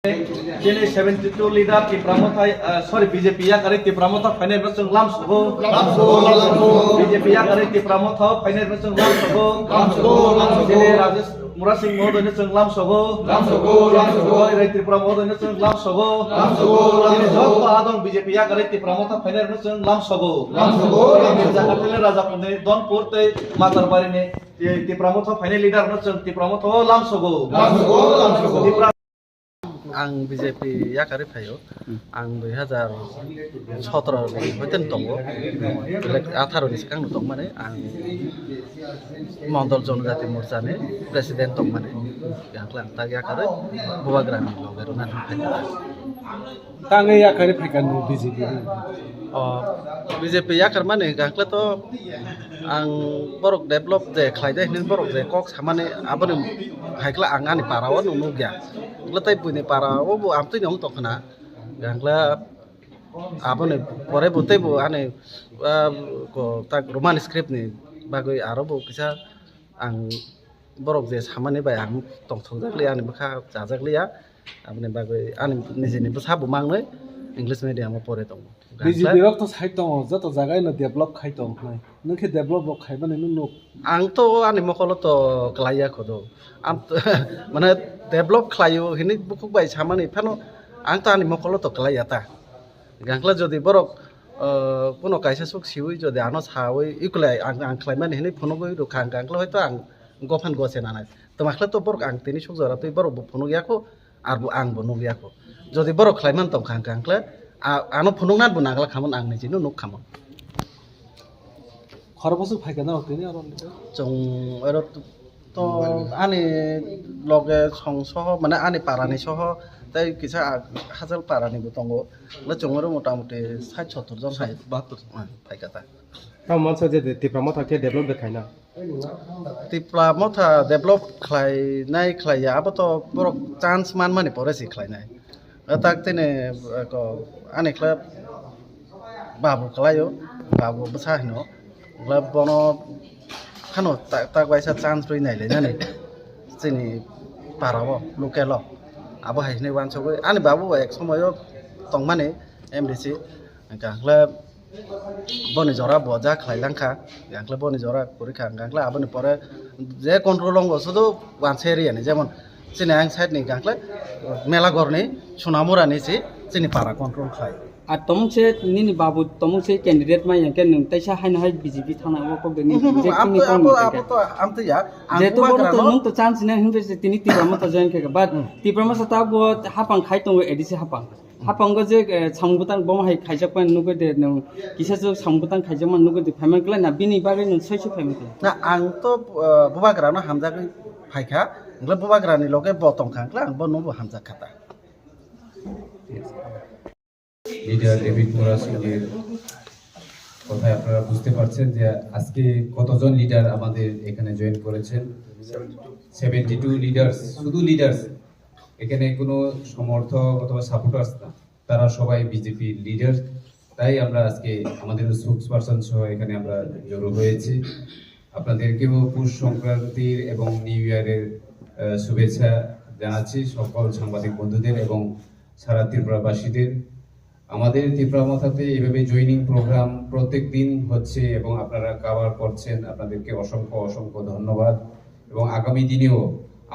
Jene 72 leader ti pramota sorry BJP ya kare ti pramota final masung lam sogo BJP ya kare ti pramota final masung lam sogo jene Rajesh Murasing modo ne sung lam sogo jene Tripura modo ne sung lam sogo jene jok adong BJP ya kare ti pramota final masung lam sogo Jakarta Raja Pune don porte matar bari ne ti pramota final leader ne sung ti pramota lam sogo Ang BJP ya kari phayo ang 2017 ni hoiten tongo elek 18 ni sikang tong mane ang Mandal Jonjati Morcha ni president tong mane yang klang tag ya kare buwagrami logeru nan phayo tangai ya kari phakan BJP BJP ya kar mane gangkla to ang borok develop je khlaide nin borok je kok samane abone haikla angani parawan unu gya letai punya parawo bu amtu nyong to kana gangkla abone pore bute bu ane ko tak roman script ni bagoi aro bu kisa ang borok je samane bai ang tong thongjak ani bakha jajak liya abone bagoi ani nijini bu sabu mangnoi English medium pore tong BJP rok to side tong jato jagai na develop khai tong nai nungke develop bok khai bane nung ang to ani mokolo to klaya khodo am mane develop khlayo hini bukuk bai samani phano ang to ani mokolo to klaya ta gangkla jodi borok kono kaisa suk siwi jodi ano sawi ikulai ang khlaimani hini phono goi ru khang gangkla hoyto ang gofan gose nanai to makhla to borok ang tini suk jora to borok phono gyako ar bu ang bu nu gyako jodi borok khlaiman tong khang gangkla ano phunung nan bu nagla khamon ang ni jinu nuk khamon খরবসুক ফাইকানা হতনি R jong ero to ani loge songsoh mane ani parani soho tai kisa hajal parani bo tongo le jongoro motamuti 60-70 jon hai 72 paikata Kau maksud je Tripura Motha ke develop dekhai na Tripura Motha develop khlai nai khlai ya abo to borok chance man mani pore si khlai nai tak tene ko ani khlab babu khlayo babu basa hino la bono khano tak waisa chance roi nai le nani chini parabo lokelo abo haisne wan sogoi ani babu ek somoyo tongmane MDC gangkla boni jora boja khlailangkha gangkla boni jora porikha gangkla aboni pore je control ongo sudu wan seri ani jemon chini ang side ni gangkla mela gorni sunamura ni chini para control khlai R তমছে Nini Babu তমছে candidate মাই ইয়াকে নং তাইসা hyena high BJP থানা ও কো দেনি যে কোনি কোন abo to amte ya যে তো বড় তো নং তো চান্স না হিমবে যে তিনি তিপ্রামা তো জয়েন খেকে বাট তিপ্রামা সাতা বো হাপাং খাই তং এডিসি হাপাং গো যে সামগুতান বম হাই খাইজাক পান নুগো দে নং কিসা যে সামগুতান খাইজাক মান নুগো দে ফাইমান গলা না বিনি বাগে নং সইসো ফাইমান na ang to bubagrano hamjak phaikha ngla bubagrani loge botong khangkla ang bo nubo hamjak khata leader David মোরাসিংয়ের কথায় আপনারা বুঝতে পারছেন যে আজকে কতজন লিডার আমাদের এখানে জয়েন করেছেন 72 লিডার্স শুধু লিডার্স এখানে কোনো সমর্থক অথবা সাপোর্টার্স না তারা সবাই বিজেপি লিডার তাই আমরা আজকে আমাদের স্পোকসপারসন সহ এখানে আমরা জড়ো হয়েছি আপনাদেরকেও পৌষ সংক্রান্তির এবং নিউ ইয়ারের শুভেচ্ছা জানাচ্ছি সকল সাংবাদিক বন্ধুদের এবং সারা ত্রিপুরাবাসীদের আমাদের ত্রিপুরা মথাতে এইভাবে জয়নিং প্রোগ্রাম প্রত্যেক দিন হচ্ছে এবং আপনারা কভার করছেন আপনাদেরকে অসংখ্য ধন্যবাদ এবং আগামী দিনেও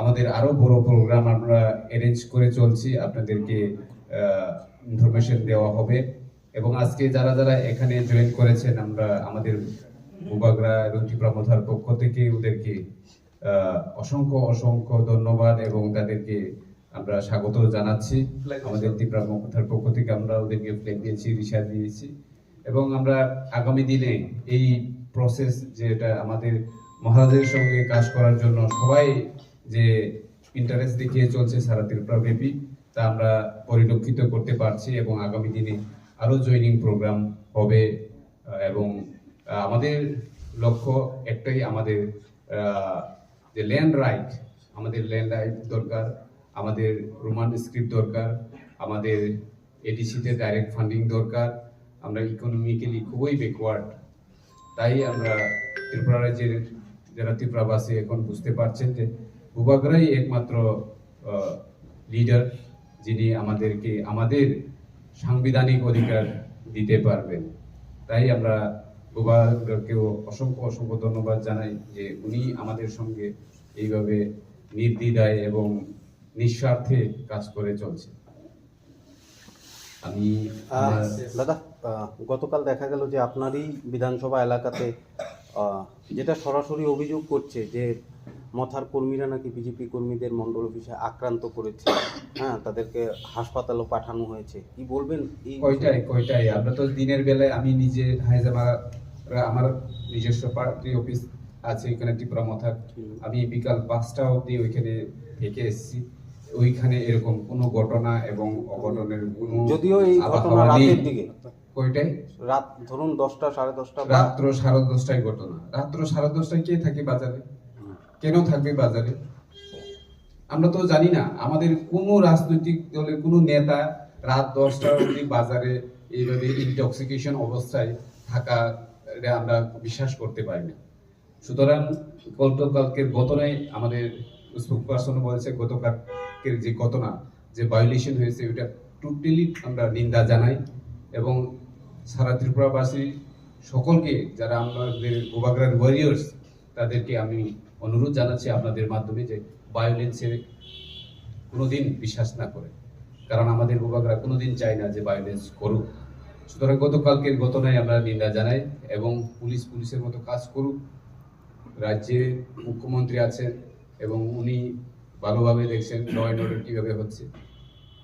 আমাদের আরো বড় প্রোগ্রাম আমরা অ্যারেঞ্জ করে চলছি আপনাদেরকে ইনফরমেশন দেওয়া হবে এবং আজকে যারা যারা এখানে জয়েন করেছেন আমরা আমাদের বুবাগরা এবং ত্রিপুরা মথার পক্ষ থেকে ওদেরকে অসংখ্য ধন্যবাদ এবং তাদেরকে আমরা স্বাগত জানাচ্ছি আমাদের ত্রিপুরা মথার পক্ষ থেকে আমরা ওদেরকে ফ্ল্যাগ দিয়েছি রিশাদ দিয়েছি এবং আমরা আগামী দিনে এই প্রসেস যেটা আমাদের মহারাজের সঙ্গে কাজ করার জন্য সবাই যে ইন্টারেস্ট দেখিয়ে চলছে সারা ত্রিপুরা ব্যাপী তা আমরা পরিলক্ষিত করতে পারছি এবং আগামী দিনে আরো জয়নিং প্রোগ্রাম হবে এবং আমাদের লক্ষ্য একটাই আমাদের যে ল্যান্ড রাইট আমাদের ল্যান্ড রাইট দরকার আমাদের রোমান স্ক্রিপ্ট দরকার আমাদের এডিসিতে ডাইরেক্ট ফান্ডিং দরকার আমরা ইকোনমিক্যালি খুবই ব্যাকওয়ার্ড তাই আমরা ত্রিপুরা রাজ্যের যারা ত্রিপুরাবাসী এখন বুঝতে পারছেন যে বুবাগরাই একমাত্র লিডার যিনি আমাদেরকে আমাদের সাংবিধানিক অধিকার দিতে পারবেন। তাই আমরা বুবাকেও অসংখ্য অসংখ্য ধন্যবাদ জানাই যে উনি আমাদের সঙ্গে এইভাবে নির্দ্বিধায় এবং নিঃস্বার্থে কাজ করে চলছে। আমি দাদা, গতকাল দেখা গেল যে আপনারই বিধানসভা এলাকাতে যেটা সরাসরি অভিযোগ করছে যে মথার কর্মীরা নাকি বিজেপি কর্মীদের মন্ডল অফিসে আক্রান্ত করেছে, হ্যাঁ, তাদেরকে হাসপাতালও পাঠানো হয়েছে, কি বলবেন? এই কয়টাই আমরা তো দিনের বেলায় আমি নিজে আমার নিজস্ব পার্টি অফিস আছে এখানে ত্রিপুরা মথার, আমি বিকাল 5টা অবধি ওইখানে থেকে এসেছি। ওইখানে এরকম কোনো ঘটনা এবং অঘটনের কোনো যদিও এই ঘটনা রাতের দিকে, কয়টায় রাত ধরুন 10টা 10:30 রাত্র 10:30টায় ঘটনা। রাত্র 10:30টায় কে থাকে বাজারে? কেন থাকবে বাজারে? আমরা তো জানি না। আমাদের কোনো রাজনৈতিক দলের কোনো নেতা রাত 10টা অবধি বাজারে এইভাবে ইনটক্সিকেশন অবস্থায় থাকা আমরা বিশ্বাস করতে পারি না। সুতরাং গতকালকের ঘটনায় আমাদের স্পোকপারসন বলেছে গতকালকের যে ঘটনা, যে ভায়োলেশন হয়েছে, ওইটা টোটালি আমরা নিন্দা জানাই এবং সারা ত্রিপুরাবাসী সকলকে, যারা আমাদের গোবাগড়ার ওয়ারিয়ার্স, তাদেরকে আমি অনুরোধ জানাচ্ছি আপনাদের মাধ্যমে যে ভায়োলেন্সে কোনোদিন বিশ্বাস না করে, কারণ আমাদের গোবাগড়া কোনোদিন চায় না যে ভায়োলেন্স করুক। সুতরাং গতকালকের ঘটনায় আমরা নিন্দা জানাই এবং পুলিশের মতো কাজ করুক। রাজ্যে মুখ্যমন্ত্রী আছেন এবং উনি ভালোভাবে দেখছেন ল অ্যান্ড অর্ডার কীভাবে হচ্ছে,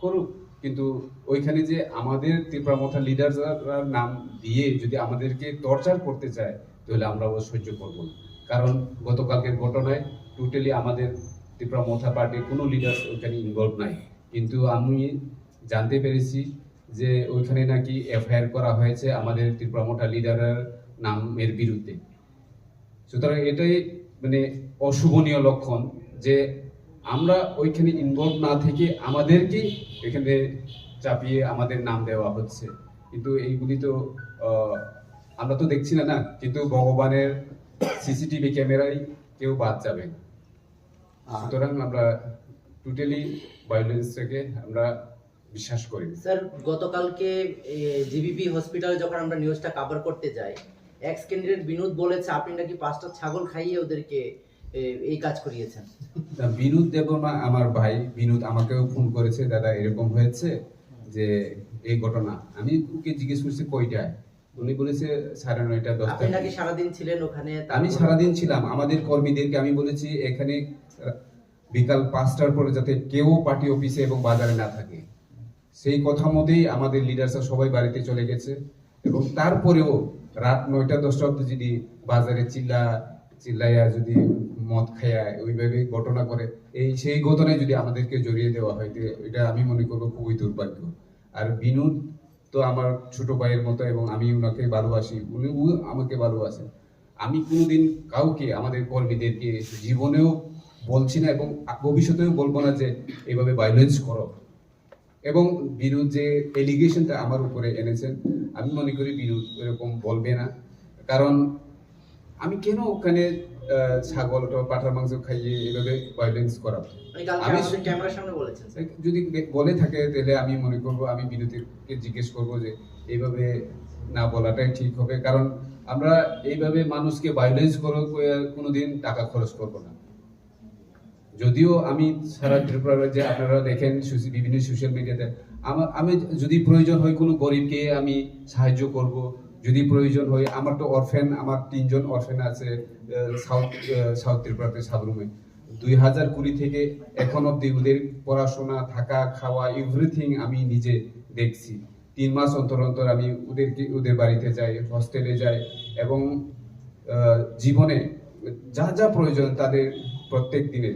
করুক। কিন্তু ওইখানে যে আমাদের ত্রিপুরা মথা লিডাররা নাম দিয়ে যদি আমাদেরকে টর্চার করতে চায়, তাহলে আমরা সহ্য করব না। কারণ গতকালকের ঘটনায় টোটালি আমাদের ত্রিপুরা মথা পার্টির কোনো লিডার ওইখানে ইনভলভ নাই, কিন্তু আমি জানতে পেরেছি যে ওইখানে নাকি এফআইআর করা হয়েছে আমাদের ত্রিপুরা মথা লিডারের নামের বিরুদ্ধে। সুতরাং এটাই মানে অশুভনীয় লক্ষণ যে আমরা ওইখানে ইনভলভ না থেকে আমাদেরকে এখানে চাপিয়ে আমাদের নাম দেওয়া হচ্ছে। কিন্তু এইগুলি তো আমরা তো দেখছি না না, কিন্তু ভগবানের সিসিটিভি ক্যামেরায় কেউ বাদ যাবে না। সুতরাং আমরা টোটালি ভায়োলেন্সটাকে আমরা বিশ্বাস করি। স্যার, গতকালকে জিবিপি হসপিটালে যখন আমরা নিউজটা কভার করতে যাই, এক্স ক্যান্ডিডেট বিনোদ বলেছে আপনি নাকি 5টা ছাগল খাইয়ে ওদেরকে এই কাজ করিয়েছেন। বিনোদ দেবনা আমার ভাই, বিনোদ আমাকেও ফোন করেছে, দাদা এরকম হয়েছে যে এই ঘটনা। আমি ওকে জিজ্ঞেস করছি কয়টায়, উনি বলেছে 9:30 10টা। আপনি নাকি সারাদিন ছিলেন ওখানে? আমি সারাদিন ছিলাম। আমাদের কর্মীদেরকে আমি বলেছি এখানে বিকাল 5টার পরে যাতে কেউ পার্টি অফিসে এবং বাজারে না থাকে, সেই কথা মতেই আমাদের লিডার্সরা সবাই বাড়িতে চলে গেছে। এবং তারপরেও রাত 9টা 10টা অব্দি যদি বাজারে চিল্লাইয়া যদি মদ খাইয়া ওইভাবে ঘটনা করে, সেই ঘটনায় যদি আমাদেরকে জড়িয়ে দেওয়া হয়, এটা আমি মনে করবো খুবই দুর্ভাগ্য। আর বিনোদ তো আমার ছোট ভাইয়ের মতো এবং আমি ওনাকে ভালোবাসি, উনি আমাকে ভালোবাসেন। আমি কোনোদিন কাউকে, আমাদের কর্মীদেরকে জীবনেও বলছি না এবং ভবিষ্যতেও বলবো না যে এইভাবে ভায়োলেন্স করো। এবং বিনোদ যে এলিগেশনটা আমার উপরে এনেছেন, আমি মনে করি বিনোদ এরকম বলবে না। কারণ আমি কেন ওখানে ছাগল পাঠার মাংস খাইয়ে এভাবে ভায়োলেন্স করাবো? আমি ক্যামেরার সামনে বলেছেন, যদি বলে থাকে তাহলে আমি মনে করবো, আমি বিনোদকে জিজ্ঞেস করবো যে এইভাবে না বলাটাই ঠিক হবে। কারণ আমরা এইভাবে মানুষকে ভায়োলেন্স করে কোনোদিন টাকা খরচ করবো না। যদিও আমি সারা ত্রিপুরা রাজ্যে আপনারা দেখেন বিভিন্ন সোশ্যাল মিডিয়াতে, আমি যদি প্রয়োজন হয় কোনো গরিবকে আমি সাহায্য করব, যদি প্রয়োজন হয়। আমার তো অরফেন, আমার 3জন অরফেন আছে সাউথ ত্রিপুরাতে সাবরুমে। 2020 থেকে এখন অব্দি ওদের পড়াশোনা, থাকা, খাওয়া, এভরিথিং আমি নিজে দেখছি। 3 মাস অন্তর অন্তর আমি ওদের বাড়িতে যাই, হস্টেলে যাই এবং জীবনে যা যা প্রয়োজন তাদের প্রত্যেক দিনে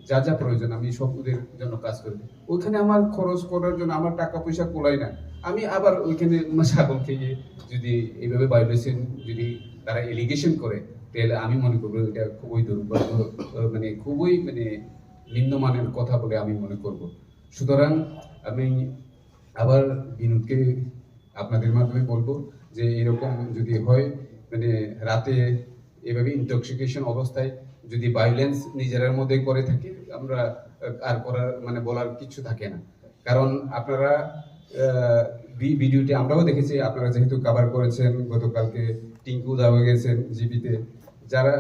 যা যা প্রয়োজন আমি সব ওদের জন্য কাজ করি। ওইখানে আমার খরচ করার জন্য আমার টাকা পয়সা কোলাই না। আমি আবার ওইখানে ছাগল খেয়ে যদি এইভাবে ভায়োলেশন যদি তারা এলিগেশন করে, তাহলে আমি মনে করবো এটা খুবই দুর্ভাগ্য, মানে খুবই নিম্নমানের কথা বলে আমি মনে করব। সুতরাং আমি আবার বিনোদকে আপনাদের মাধ্যমে বলবো যে এরকম যদি হয়, রাতে এভাবে ইনটক্সিকেশন অবস্থায় যদি ভায়োলেন্স নিজের মধ্যে করে থাকে, আমরা আর করার বলার কিছু থাকে না। কারণ আপনারা ভিডিওটি আমরাও দেখেছি, আপনারা যেহেতু কভার করেছেন, গতকালকে টিঙ্কু দাও গেছেন জিবিতে, যারা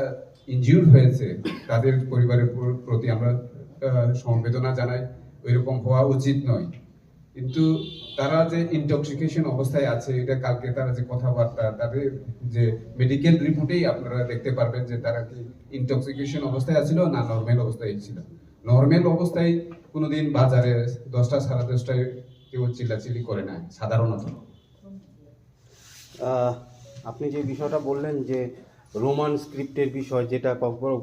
ইনজিউর হয়েছে তাদের পরিবারের প্রতি আমরা সমবেদনা জানাই। ওইরকম হওয়া উচিত নয়, কিন্তু তারা যে ইনটক্সিকেশন অবস্থায় আছে, এটা কালকে তারা যে কথাবার্তা, তাদের যে মেডিকেল রিপোর্টেই আপনারা দেখতে পারবেন যে তারা কি ইনটক্সিকেশন অবস্থায় আছিল না নর্মাল অবস্থায় ছিল। নর্মাল অবস্থায় কোনোদিন বাজারে 10টা সাড়ে 10টায় কেউ চিল্লাচিল্লি করে না সাধারণত। আপনি যে বিষয়টা বললেন যে রোমান স্ক্রিপ্টের বিষয়, যেটা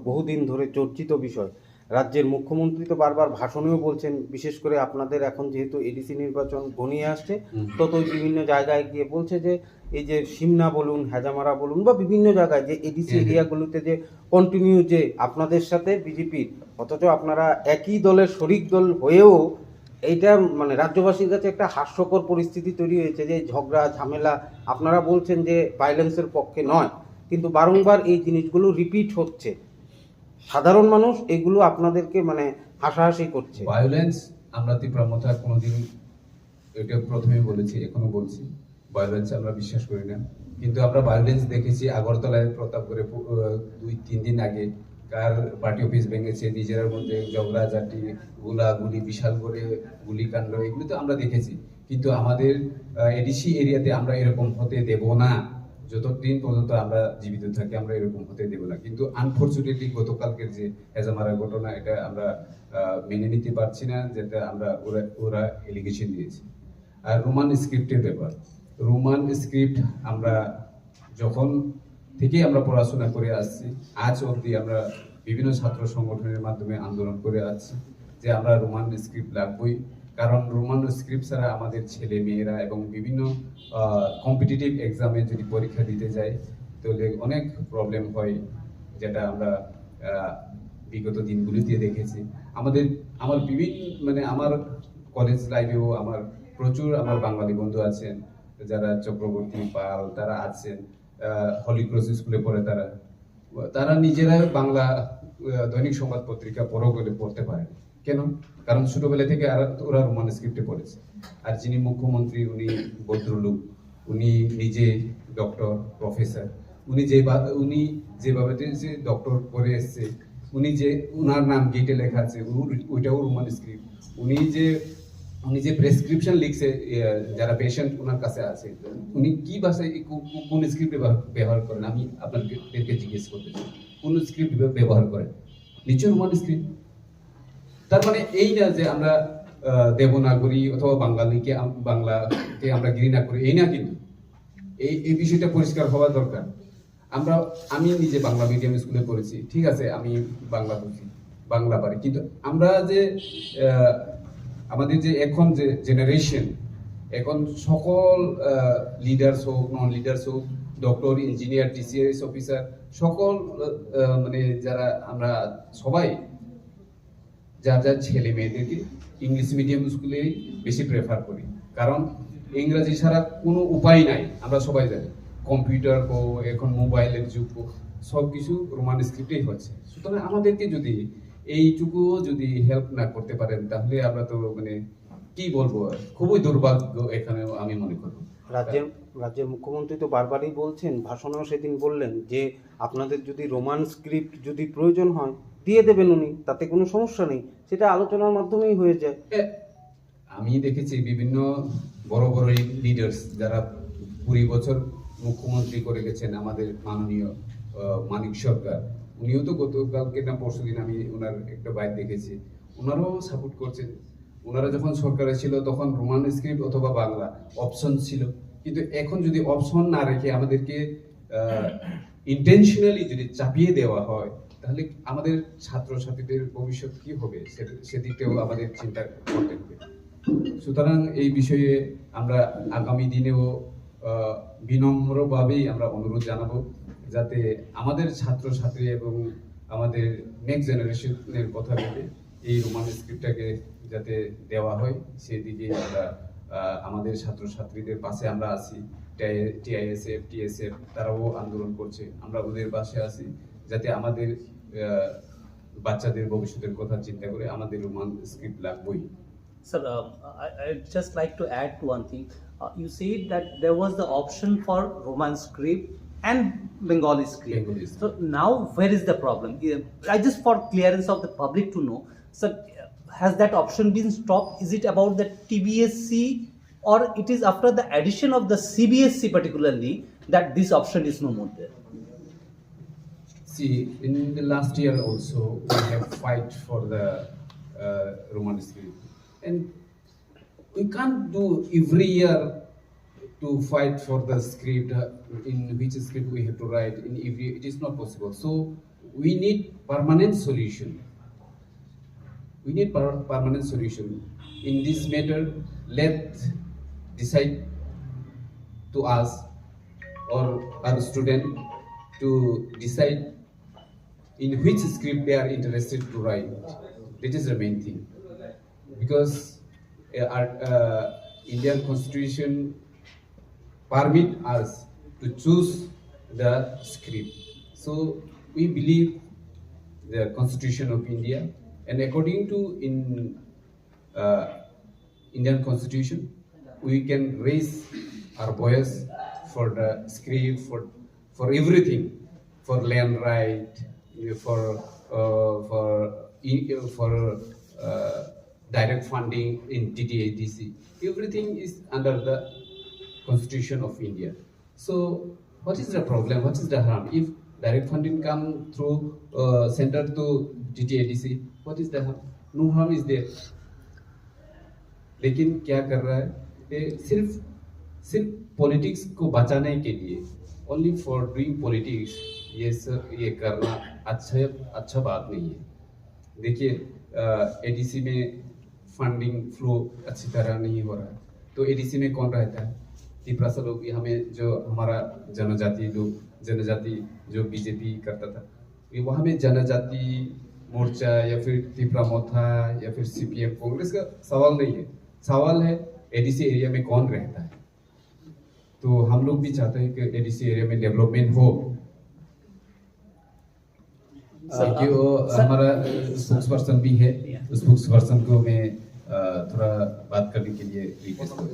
বহুদিন ধরে চর্চিত বিষয়, রাজ্যের মুখ্যমন্ত্রী তো বারবার ভাষণেও বলছেন, বিশেষ করে আপনাদের এখন যেহেতু এডিসি নির্বাচন ঘনিয়ে আসছে, ততই বিভিন্ন জায়গায় গিয়ে বলছে যে এই যে সিমনা বলুন, হেজামারা বলুন বা বিভিন্ন জায়গায় যে এডিসি এরিয়াগুলোতে যে কন্টিনিউ যে আপনাদের সাথে বিজেপির, অথচ আপনারা একই দলের শরিক দল হয়েও এইটা মানে রাজ্যবাসীর কাছে একটা হাস্যকর পরিস্থিতি তৈরি হয়েছে যে ঝগড়া ঝামেলা, আপনারা বলছেন যে ভায়োলেন্সের পক্ষে নয়, কিন্তু বারংবার এই জিনিসগুলো রিপিট হচ্ছে। সাধারণ মানুষ এগুলো আপনাদেরকে মানে হাসাহাসি করছে। ভায়োলেন্স আমরা তীব্রমতা কোনোদিন, এটা প্রথমেই বলেছি, এখনো বলছি, ভায়োলেন্স আমরা বিশ্বাস করি না। কিন্তু আমরা ভায়োলেন্স দেখেছি আগরতলায় প্রতাপগড়ে 2-3 দিন আগে, কার পার্টি অফিস ভেঙেছে, নিজের মধ্যে ঝগড়াঝাটি, গুলি, বিশাল করে গুলিকাণ্ড, এগুলো তো আমরা দেখেছি। কিন্তু আমাদের এডিসি এরিয়াতে আমরা এরকম হতে দেব না, যতদিন পর্যন্ত আমরা জীবিত থাকি আমরা এরকম হতে দেব না। কিন্তু আনফর্চুনেটলি গতকালকের যে হেজামারা ঘটনা, এটা আমরা মেনে নিতে পারছি না, যেটা আমরা ওরা এলিগেশন দিয়েছে। আর রোমান স্ক্রিপ্টের ব্যাপার, রোমান স্ক্রিপ্ট আমরা যখন থেকে আমরা পড়াশোনা করে আসছি, আজ অবধি আমরা বিভিন্ন ছাত্র সংগঠনের মাধ্যমে আন্দোলন করে আসছি যে আমরা রোমান স্ক্রিপ্ট লাগবই। কারণ রোমান স্ক্রিপ্ট ছাড়া আমাদের ছেলে মেয়েরা এবং বিভিন্ন কম্পিটিটিভ এক্সামে যদি পরীক্ষা দিতে যায় তাহলে অনেক প্রবলেম হয়, যেটা আমরা বিগত দিনগুলিতে দেখেছি। আমার বিভিন্ন মানে আমার কলেজ লাইফেও আমার প্রচুর আমার বাঙালি বন্ধু আছেন, যারা চক্রবর্তী পাল, তারা আছেন হলি ক্রস স্কুলে পড়ে, তারা নিজেরা বাংলা দৈনিক সংবাদ পত্রিকা পড়ো বলে পড়তে পারে। কেন? কারণ ছোটবেলা থেকে ওরা রোমান স্ক্রিপ্টে পড়েছে। আর যিনি মুখ্যমন্ত্রী, উনি ভদ্রলোক, উনি নিজে ডক্টর, প্রফেসর, উনি যেভাবে ডক্টর করে এসছে, উনার নাম গেটে লেখা আছে, ওইটাও রোমান স্ক্রিপ্ট। উনি যে প্রেসক্রিপশন লিখছে যারা পেশেন্ট ওনার কাছে আছে, উনি কি ভাষায় কোন স্ক্রিপ্ট ব্যবহার করেন, আমি আপনাদেরকে জিজ্ঞেস করতে চাই, কোন স্ক্রিপ্ট ব্যবহার করেন? নিশ্চয় রোমান স্ক্রিপ্ট। তার মানে এই না যে আমরা দেবনাগরী অথবা বাঙালিকে আমরা ঘৃণা করি, এই না। কিন্তু এই বিষয়টা পরিষ্কার হওয়া দরকার। আমি নিজে বাংলা মিডিয়াম স্কুলে পড়েছি, ঠিক আছে, আমি বাংলা বুঝি, বাংলা পারি, কিন্তু আমরা যে আমাদের যে এখন যে জেনারেশন, এখন সকল লিডার্স হোক, নন লিডার্স হোক, ডক্টর, ইঞ্জিনিয়ার, টিসিএস অফিসার, সকল মানে যারা আমরা সবাই যার ছেলে মেয়েদেরকে ইংলিশ মিডিয়াম স্কুলে বেশি প্রেফার করি। কারণ ইংরাজি ছাড়া কোনো উপায় নাই, আমরা সবাই জানি। কম্পিউটার হোক, এখন মোবাইলের যুগ হোক, সব কিছু রোমান স্ক্রিপ্টেই হচ্ছে। সুতরাং আমাদেরকে যদি এইটুকু যদি হেল্প না করতে পারেন, তাহলে আমরা তো মানে কি বলবো, খুবই দুর্ভাগ্য এখানেও আমি মনে করব। রাজ্যের মুখ্যমন্ত্রী তো বারবারই বলছেন, ভাষণেও সেদিন বললেন যে আপনাদের যদি রোমান স্ক্রিপ্ট যদি প্রয়োজন হয় দিয়ে দেবেন উনি, তাতে কোনো সমস্যা নেই, সেটা আলোচনার মাধ্যমেই হয়ে যায়। আমি দেখেছি বিভিন্ন বড় বড় লিডার্স যারা 20 বছর মুখ্যমন্ত্রী করে গেছেন, আমাদের মাননীয় মানিক সরকার, উনিও তো গতকালকে না পরশুদিন আমি ওনার একটা বাইট দেখেছি, ওনারাও সাপোর্ট করছেন। ওনারা যখন সরকারে ছিল তখন রোমান স্ক্রিপ্ট অথবা বাংলা অপশন ছিল, কিন্তু এখন যদি অপশন না রেখে আমাদেরকে ইন্টেনশনালি যদি চাপিয়ে দেওয়া হয়, তাহলে আমাদের ছাত্রছাত্রীদের ভবিষ্যৎ কি হবে সেদিকটাও আমাদের চিন্তা করতে হবে। সুতরাং এই বিষয়ে আমরা আগামী দিনেও বিনম্রভাবেই আমরা অনুরোধ জানাবো, যাতে আমাদের ছাত্রছাত্রী এবং আমাদের নেক্সট জেনারেশনের কথা ভেবে এই রোমান স্ক্রিপ্টটাকে যাতে দেওয়া হয়, সেদিকে আমরা আমাদের ছাত্রছাত্রীদের পাশে আমরা আছি। টিআইএসএফ, টিএসএফ তারাও আন্দোলন করছে, আমরা ওদের পাশে আছি, যাতে আমাদের বাচ্চাদের ভবিষ্যতের কথা চিন্তা করে আমাদের রোমান স্ক্রিপ্ট লাগবেই। Sir, I'd just like to add to one thing. You said that there was the option for Roman script and Bengali script. Bengali script. So now, where is the problem? I just for clearance of the public to know, sir, has that option been stopped? Is it about the TBSC, or it is after the addition of the CBSC particularly that this option is no more there? See, in the last year also, we have fight for the Roman script. And we can't do every year to fight for the script, in which script we have to write, in every, it is not possible. So we need permanent solution. We need permanent solution. In this matter, let decide to us or our student to decide in which script they are interested to write. That is the main thing. Because our Indian Constitution permit us to choose the script. So we believe the Constitution of India, and according to Indian Constitution, we can raise our voice for the script, for everything, for land right, for direct funding in TTADC. Everything is under the Constitution of India. So what is the problem? What is the harm? If direct funding come through center to TTADC, what is the harm? No harm is there. लेकिन क्या कर रहा है? ये सिर्फ politics को बचाने के लिए, only for doing politics, ये करना अच्छा बात नहीं है. देखिए एडीसी में फंडिंग फ्लो अच्छी तरह नहीं हो रहा है, तो एडीसी में कौन रहता है? तिपरासा लोग, हमें जो हमारा जनजाति जो बीजेपी करता था, वहाँ में जनजाति मोर्चा या फिर तिपरा मोथा या फिर सीपीएम कांग्रेस का सवाल नहीं है. सवाल है एडीसी एरिया में कौन रहता है. तो हम लोग भी चाहते हैं कि एडीसी एरिया में डेवलपमेंट हो. कि वो हमारा स्पोक्स पर्सन भी है, स्पोक्स पर्सन को मैं थोड़ा बात करने के लिए रिक्वेस्ट करूँ.